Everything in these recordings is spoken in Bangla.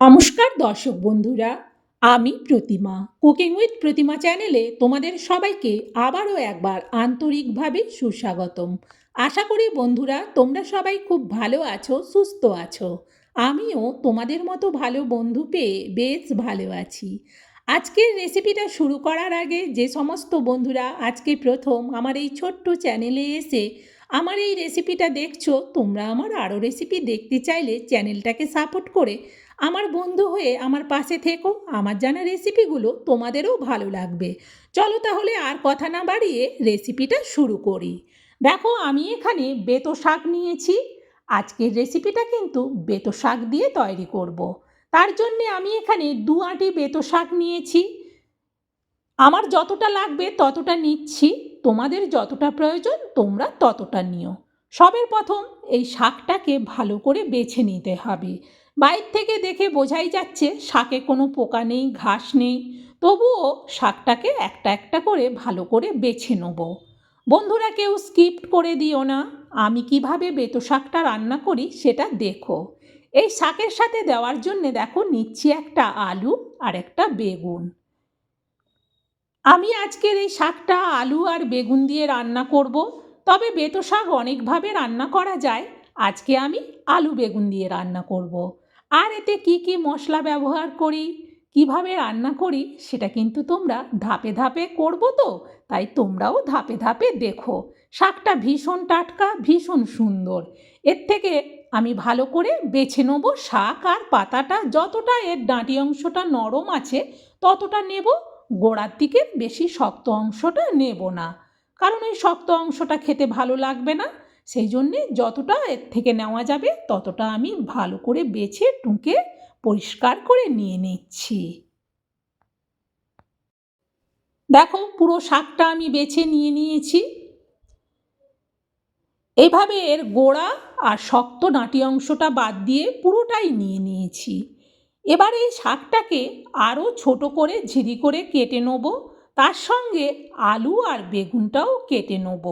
নমস্কার দর্শক বন্ধুরা, আমি প্রতিমা। কুকিং উইথ প্রতিমা চ্যানেলে তোমাদের সবাইকে আবারও একবার আন্তরিকভাবে সুস্বাগতম। আশা করি বন্ধুরা তোমরা সবাই খুব ভালো আছো, সুস্থ আছো। আমিও তোমাদের মতো ভালো বন্ধু পেয়ে বেশ ভালো আছি। আজকের রেসিপিটা শুরু করার আগে যে সমস্ত বন্ধুরা আজকে প্রথম আমার এই ছোট্ট চ্যানেলে এসে আমার এই রেসিপিটা দেখছো, তোমরা আমার আরও রেসিপি দেখতে চাইলে চ্যানেলটাকে সাপোর্ট করে আমার বন্ধু হয়ে আমার পাশে থেকো। আমার জানা রেসিপিগুলো তোমাদেরও ভালো লাগবে। চলো তাহলে আর কথা না বাড়িয়ে রেসিপিটা শুরু করি। দেখো, আমি এখানে বেতো শাক নিয়েছি। আজকের রেসিপিটা কিন্তু বেতো শাক দিয়ে তৈরি করব। তার জন্যে আমি এখানে 2 আঁটি বেতো শাক নিয়েছি। আমার যতটা লাগবে ততটা নিচ্ছি, তোমাদের যতটা প্রয়োজন তোমরা ততটা নিও। সবের প্রথম এই শাকটাকে ভালো করে বেছে নিতে হবে। বাইরে থেকে দেখে বোঝাই যাচ্ছে শাকে কোনো পোকা নেই, ঘাস নেই, তবুও শাকটাকে একটা একটা করে ভালো করে বেছে নেব। বন্ধুরা কেউ স্কিপ করে দিও না। আমি কিভাবে বেতো শাকটা রান্না করি সেটা দেখো। এই শাকের সাথে দেওয়ার জন্যে দেখো নিচ্ছি একটা আলু আর একটা বেগুন। আমি আজকের এই শাকটা আলু আর বেগুন দিয়ে রান্না করব। তবে বেতো শাক অনেকভাবে রান্না করা যায়। আজকে আমি আলু বেগুন দিয়ে রান্না করব। আর এতে কি কি মশলা ব্যবহার করি, কিভাবে রান্না করি সেটা কিন্তু তোমরা ধাপে ধাপে করব, তো তাই তোমরাও ধাপে ধাপে দেখো। শাকটা ভীষণ টাটকা, ভীষণ সুন্দর। এর থেকে আমি ভালো করে বেছে নেব শাক আর পাতাটা, যতটা এর ডাঁটি অংশটা নরম আছে ততটা নেব। গোড়ার দিকের বেশি শক্ত অংশটা নেব না, কারণ ওই শক্ত অংশটা খেতে ভালো লাগবে না। সেই জন্যে যতটা এর থেকে নেওয়া যাবে ততটা আমি ভালো করে বেছে টুকে পরিষ্কার করে নিয়ে নিচ্ছি। দেখো, পুরো শাকটা আমি বেছে নিয়ে নিয়েছি। এইভাবে এর গোড়া আর শক্ত ডাঁটি অংশটা বাদ দিয়ে পুরোটাই নিয়ে নিয়েছি। এবার এই শাকটাকে আরও ছোট করে ঝিরি করে কেটে নেব। তার সঙ্গে আলু আর বেগুনটাও কেটে নেব।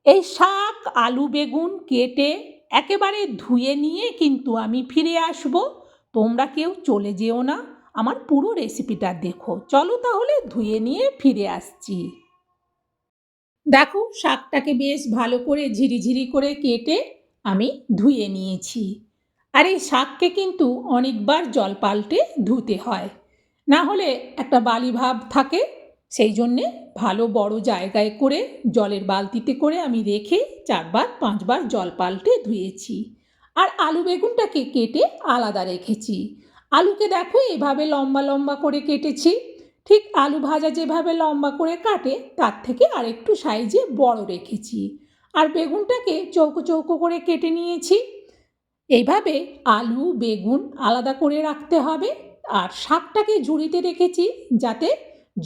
এই শাক, আলু, বেগুন কেটে একেবারে ধুয়ে নিয়ে কিন্তু আমি ফিরে আসব। তোমরা কেউ চলে যেও না, আমার পুরো রেসিপিটা দেখো। চলো তাহলে ধুয়ে নিয়ে ফিরে আসছি। দেখো, শাকটাকে বেশ ভালো করে ঝিরিঝিরি করে কেটে আমি ধুয়ে নিয়েছি। আর এই শাককে কিন্তু অনেকবার জল পাল্টে ধুতে হয়, না হলে একটা বালি ভাব থাকে। সেই জন্যে ভালো বড় জায়গায় করে জলের বালতিতে করে আমি রেখে 4বার 5বার জল পাল্টে ধুয়েছি। আর আলু বেগুনটাকে কেটে আলাদা রেখেছি। আলুকে দেখো এভাবে লম্বা লম্বা করে কেটেছি। ঠিক আলু ভাজা যেভাবে লম্বা করে কাটে তার থেকে আরেকটু সাইজে বড় রেখেছি। আর বেগুনটাকে চৌকো চৌকো করে কেটে নিয়েছি। এইভাবে আলু বেগুন আলাদা করে রাখতে হবে। আর শাকটাকে ঝুড়িতে রেখেছি যাতে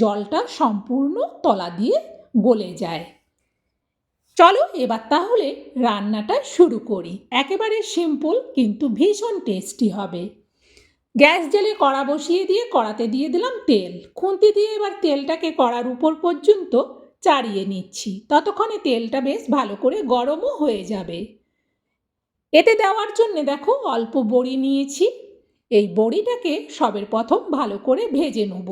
জলটা সম্পূর্ণ তলা দিয়ে গলে যায়। চলো এবার তাহলে রান্নাটা শুরু করি। একেবারে সিম্পল কিন্তু ভীষণ টেস্টি হবে। গ্যাস জ্বেলে কড়া বসিয়ে দিয়ে কড়াতে দিয়ে দিলাম তেল। খুন্তি দিয়ে এবার তেলটাকে কড়ার উপর পর্যন্ত চাড়িয়ে নিচ্ছি। ততক্ষণে তেলটা বেশ ভালো করে গরমও হয়ে যাবে। এতে দেওয়ার জন্যে দেখো অল্প বড়ি নিয়েছি। এই বড়িটাকে সবের প্রথম ভালো করে ভেজে নেব।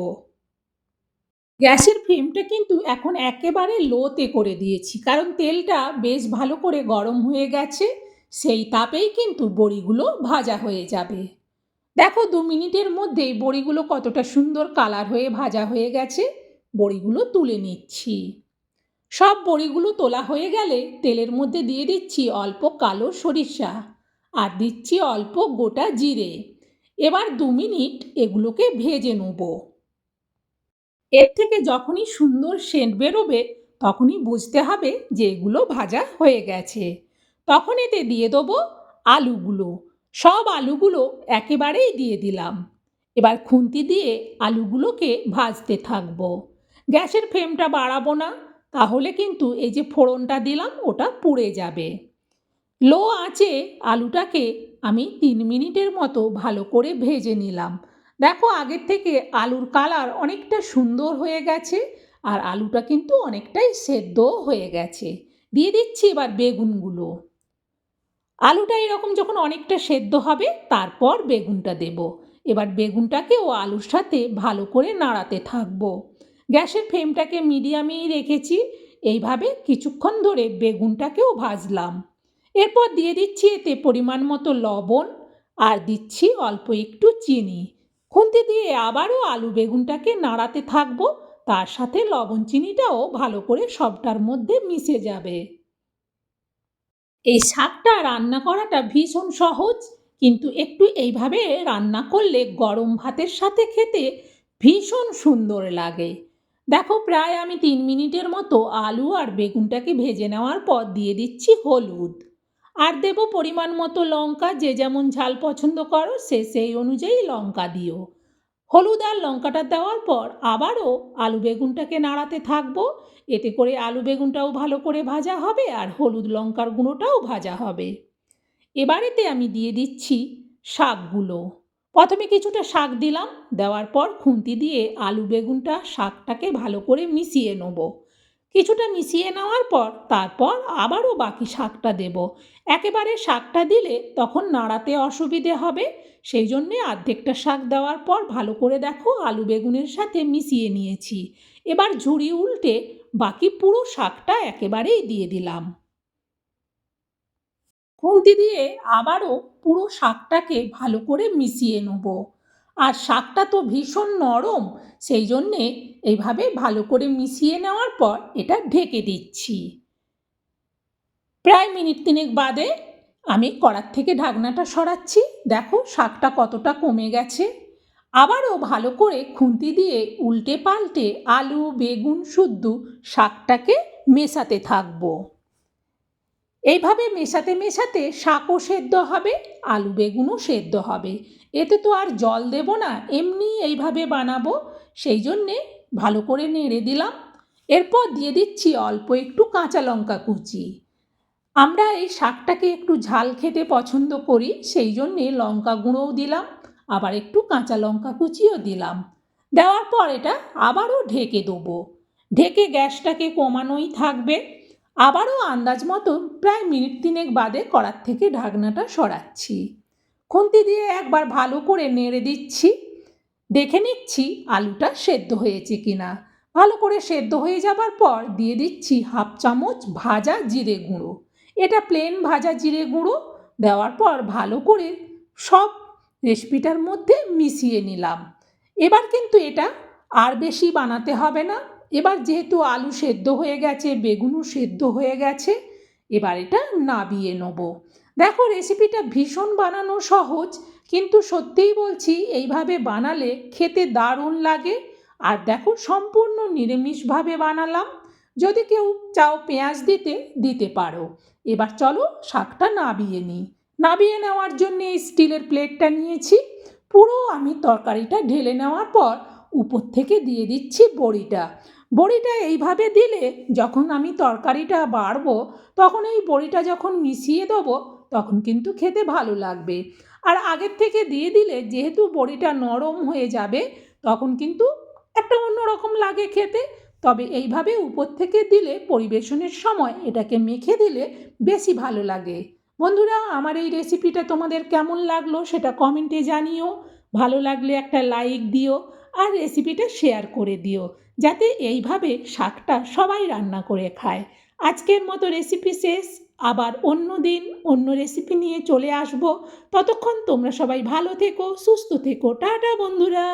গ্যাসের ফ্লেমটা কিন্তু এখন একেবারে লোতে করে দিয়েছি, কারণ তেলটা বেশ ভালো করে গরম হয়ে গেছে। সেই তাপেই কিন্তু বড়িগুলো ভাজা হয়ে যাবে। দেখো 2 মিনিটের মধ্যেই বড়িগুলো কতটা সুন্দর কালার হয়ে ভাজা হয়ে গেছে। বড়িগুলো তুলে নিচ্ছি। সব বড়িগুলো তোলা হয়ে গেলে তেলের মধ্যে দিয়ে দিচ্ছি অল্প কালো সরিষা আর দিচ্ছি অল্প গোটা জিরে। এবার 2 মিনিট এগুলোকে ভেজে নেব। এর থেকে যখনই সুন্দর সেন্ট বেরোবে তখনই বুঝতে হবে যে এগুলো ভাজা হয়ে গেছে। তখন এতে দিয়ে দেবো আলুগুলো। সব আলুগুলো একেবারেই দিয়ে দিলাম। এবার খুন্তি দিয়ে আলুগুলোকে ভাজতে থাকবো। গ্যাসের ফ্লেমটা বাড়াবো না, তাহলে কিন্তু এই যে ফোড়নটা দিলাম ওটা পুড়ে যাবে। লো আঁচে আলুটাকে আমি 3 মিনিটের মতো ভালো করে ভেজে নিলাম। দেখো আগের থেকে আলুর কালার অনেকটা সুন্দর হয়ে গেছে, আর আলুটা কিন্তু অনেকটাই সেদ্ধও হয়ে গেছে। দিয়ে দিচ্ছি এবার বেগুনগুলো। আলুটা এরকম যখন অনেকটা সেদ্ধ হবে তারপর বেগুনটা দেব। এবার বেগুনটাকেও আলুর সাথে ভালো করে নাড়াতে থাকবো। গ্যাসের ফ্লেমটাকে মিডিয়ামেই রেখেছি। এইভাবে কিছুক্ষণ ধরে বেগুনটাকেও ভাজলাম। এরপর দিয়ে দিচ্ছি এতে পরিমাণ মতো লবণ আর দিচ্ছি অল্প একটু চিনি। খুন্তি দিয়ে আবারও আলু বেগুনটাকে নাড়াতে থাকবো। তার সাথে লবণ চিনিটাও ভালো করে সবটার মধ্যে মিশে যাবে। এই শাকটা রান্না করাটা ভীষণ সহজ, কিন্তু একটু এইভাবে রান্না করলে গরম ভাতের সাথে খেতে ভীষণ সুন্দর লাগে। দেখো প্রায় আমি 3 মিনিটের মতো আলু আর বেগুনটাকে ভেজে নেওয়ার পর দিয়ে দিচ্ছি হলুদ আর দেব পরিমাণ মতো লঙ্কা। যে যেমন ঝাল পছন্দ করো সে সেই অনুযায়ী লঙ্কা দিও। হলুদ আর লঙ্কাটা দেওয়ার পর আবারও আলু বেগুনটাকে নাড়াতে থাকবো। এতে করে আলু বেগুনটাও ভালো করে ভাজা হবে আর হলুদ লঙ্কার গুঁড়োটাও ভাজা হবে। এবারেতে আমি দিয়ে দিচ্ছি শাকগুলো। প্রথমে কিছুটা শাক দিলাম, দেওয়ার পর খুন্তি দিয়ে আলু বেগুনটা শাকটাকে ভালো করে মিশিয়ে নেব। কিছুটা মিশিয়ে নেওয়ার পর তারপর আবারও বাকি শাকটা দেব। একেবারে শাকটা দিলে তখন নাড়াতে অসুবিধে হবে, সেই জন্যে অর্ধেকটা শাক দেওয়ার পর ভালো করে দেখো আলু বেগুনের সাথে মিশিয়ে নিয়েছি। এবার ঝুড়ি উল্টে বাকি পুরো শাকটা একেবারেই দিয়ে দিলাম। খুন্তি দিয়ে আবারও পুরো শাকটাকে ভালো করে মিশিয়ে নেব। আর শাকটা তো ভীষণ নরম, সেই জন্যে এইভাবে ভালো করে মিশিয়ে নেওয়ার পর এটা ঢেকে দিচ্ছি। প্রায় মিনিট 3 বাদে আমি কড়ার থেকে ঢাকনাটা সরাচ্ছি। দেখো শাকটা কতটা কমে গেছে। আবারও ভালো করে খুন্তি দিয়ে উল্টে পাল্টে আলু বেগুন শুদ্ধ শাকটাকে মেশাতে থাকবো। এইভাবে মেশাতে মেশাতে শাকও সেদ্ধ হবে, আলু বেগুনও সেদ্ধ হবে। এতে তো আর জল দেব না, এমনি এইভাবে বানাবো, সেই জন্যে ভালো করে নেড়ে দিলাম। এরপর দিয়ে দিচ্ছি অল্প একটু কাঁচা লঙ্কা কুচি। আমরা এই শাকটাকে একটু ঝাল খেতে পছন্দ করি, সেই জন্যে লঙ্কা গুঁড়োও দিলাম, আবার একটু কাঁচা লঙ্কা কুচিও দিলাম। দেওয়ার পর এটা আবারও ঢেকে দেবো। ঢেকে গ্যাসটাকে কমানোই থাকবে। আবারও আন্দাজ মতো প্রায় মিনিট 3 বাদে কড়ার থেকে ঢাকনাটা সরাচ্ছি। খুন্তি দিয়ে একবার ভালো করে নেড়ে দিচ্ছি। দেখে নিচ্ছি আলুটা সেদ্ধ হয়েছে কিনা। ভালো করে সেদ্ধ হয়ে যাবার পর দিয়ে দিচ্ছি 1/2 চামচ ভাজা জিরে গুঁড়ো। এটা প্লেন ভাজা জিরে গুঁড়ো। দেওয়ার পর ভালো করে সব রেসিপিটার মধ্যে মিশিয়ে নিলাম। এবার কিন্তু এটা আর বেশি বানাতে হবে না। এবার যেহেতু আলু সেদ্ধ হয়ে গেছে, বেগুনও সেদ্ধ হয়ে গেছে, এবার এটা নাবিয়ে নেব। দেখো রেসিপিটা ভীষণ বানানো সহজ, কিন্তু সত্যিই বলছি এইভাবে বানালে খেতে দারুণ লাগে। আর দেখো সম্পূর্ণ নিরামিষভাবে বানালাম। যদি কেউ চাও পেঁয়াজ দিতে দিতে পারো। এবার চলো শাকটা নাবিয়ে নিই। নাবিয়ে নেওয়ার জন্য এই স্টিলের প্লেটটা নিয়েছি। পুরো আমি তরকারিটা ঢেলে নেওয়ার পর উপর থেকে দিয়ে দিচ্ছি বড়িটা। বড়িটা এইভাবে দিলে যখন আমি তরকারিটা বাড়বো তখন এই বড়িটা যখন মিশিয়ে দেবো তখন কিন্তু খেতে ভালো লাগবে। আর আগের থেকে দিয়ে দিলে যেহেতু বড়িটা নরম হয়ে যাবে তখন কিন্তু একটা অন্যরকম লাগে খেতে। তবে এইভাবে উপর থেকে দিলে পরিবেশনের সময় এটাকে মেখে দিলে বেশি ভালো লাগে। বন্ধুরা, আমার এই রেসিপিটা তোমাদের কেমন লাগলো সেটা কমেন্টে জানিও। ভালো লাগলে একটা লাইক দিও আর রেসিপিটা শেয়ার করে দিও, যাতে এইভাবে শাকটা সবাই রান্না করে খায়। আজকের মতো রেসিপি শেষ। আবার অন্য দিন অন্য রেসিপি নিয়ে চলে আসবো। ততক্ষণ তোমরা সবাই ভালো থেকো, সুস্থ থেকো। টাটা বন্ধুরা।